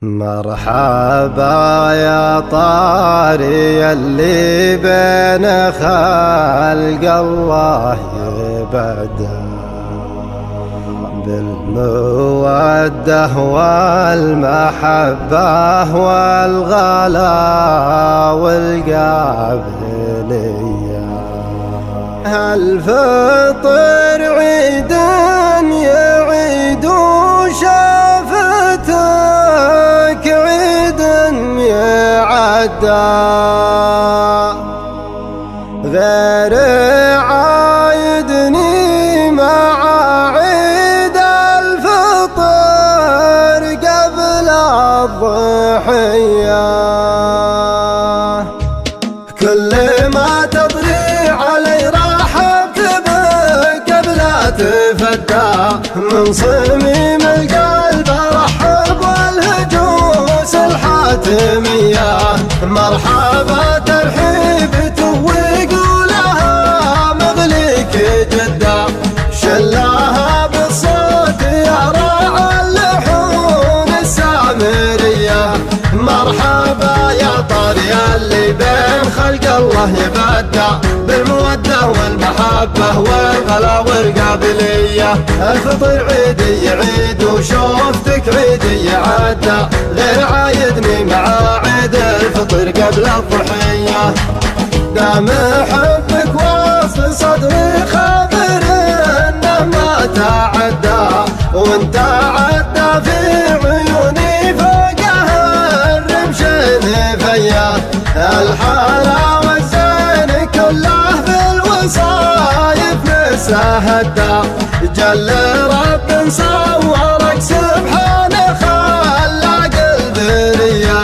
مرحبا يا طاري اللي بين خلق الله يبعده بالمودة والمحبة والغلا والقابلية. الفطر عيد يعيد شافتك عيد يعدى غير عايدني مع عيد الفطر قبل الضحية. كل ما تطري علي رحبت بك قبل تفدى من صميم القلب ارحب والهجوس الحاتمية. مرحبا ترحيب ويقولها مغليك جدة شلاها بالصوت يا راعى اللحون السامرية. مرحبا يا طاري اللي بين خلق الله يبدع بالمودة والمحبة والغلا والقابلية. الفطر عيدي يعيد وشوفتك عيدي يعدى غير عايدني مع عيد الفطر قبل الضحية. دام حبك واصل صدري خبر انه ما تعدى وانت عدى في عيوني فوقها الرمشين فيا. الحالة والزين كله في الوصايف نسهدى جل رب صورك سبحانه خلق البرية.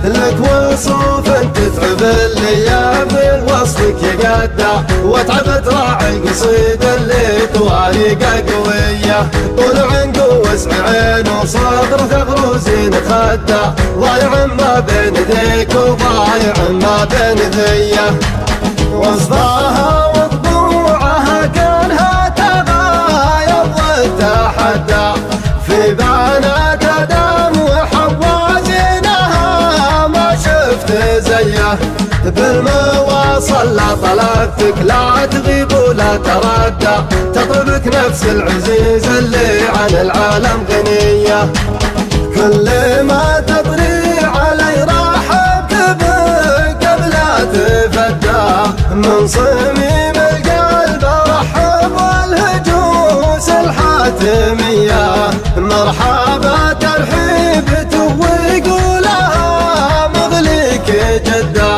لك وصوف تتعب اللي بالوصفك يقدع وتعبت راعي القصيد اللي تواريقه قوية. طول عنق وسع عين وصدر ثغر وزين خدع ضايع ما بين ذيك وضايع ما بين ذيه. وصفاها وطبوعها كانها تغاير وتحدى في بنات ادم وحوازينها ما شفت زيه. بالمواصل لا طلبتك لا تغيب ولا تردى تطلبك نفس العزيز اللي عن العالم غنية. كل ما تطري علي رحبت بك قبل تفدى من صميم القلب ارحب والهجوس الحاتمية. مرحبا ترحيب ويقولها مغليك جدة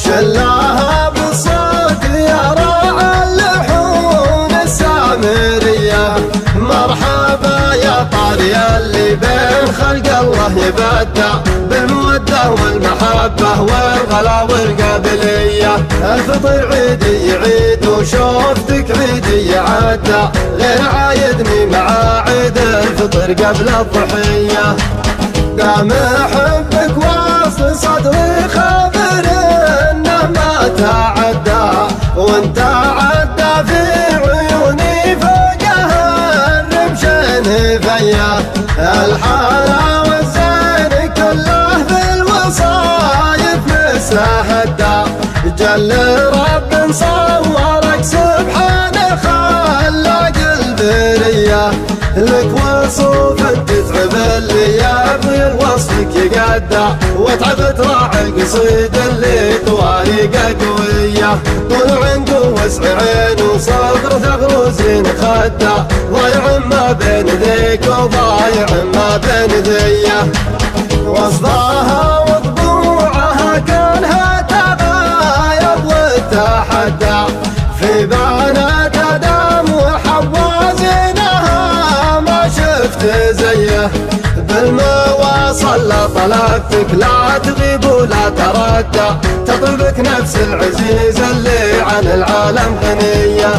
شلاها بالصوت يا راعى اللحون السامرية. مرحبا يا طاري اللي بين خلق الله يبدع بالمودة والمحبة والغلا والقابلية. الفطر عيدي يعيد وشوفتك عيدي يعدى غير عايدني مع عيد الفطر قبل الضحية. دام حبك واصل صدري خبر انه ما تعدى وانت عدى في عيوني فوقها الرمشين فيا. الحالة والزين كله في الوصايف نسهدى جل رب صورك سبحانه خلق البرية. لك وصوف تتعب اللي بالوصفك يقدع وتعبت راعي القصيد اللي تواريقه قوية. طول عنق وسع عين وصدر ثغر وزين خدع ضايع ما بين ذيك وضايع ما بين ذيه. وصفاها وطبوعها كانها تغاير وتحدى في بنات ادم وحوازينها ما شفت زيه. بالمواصل لا طلبتك لا تغيب ولا تردى تطلبك نفس العزيز اللي عن العالم غنية.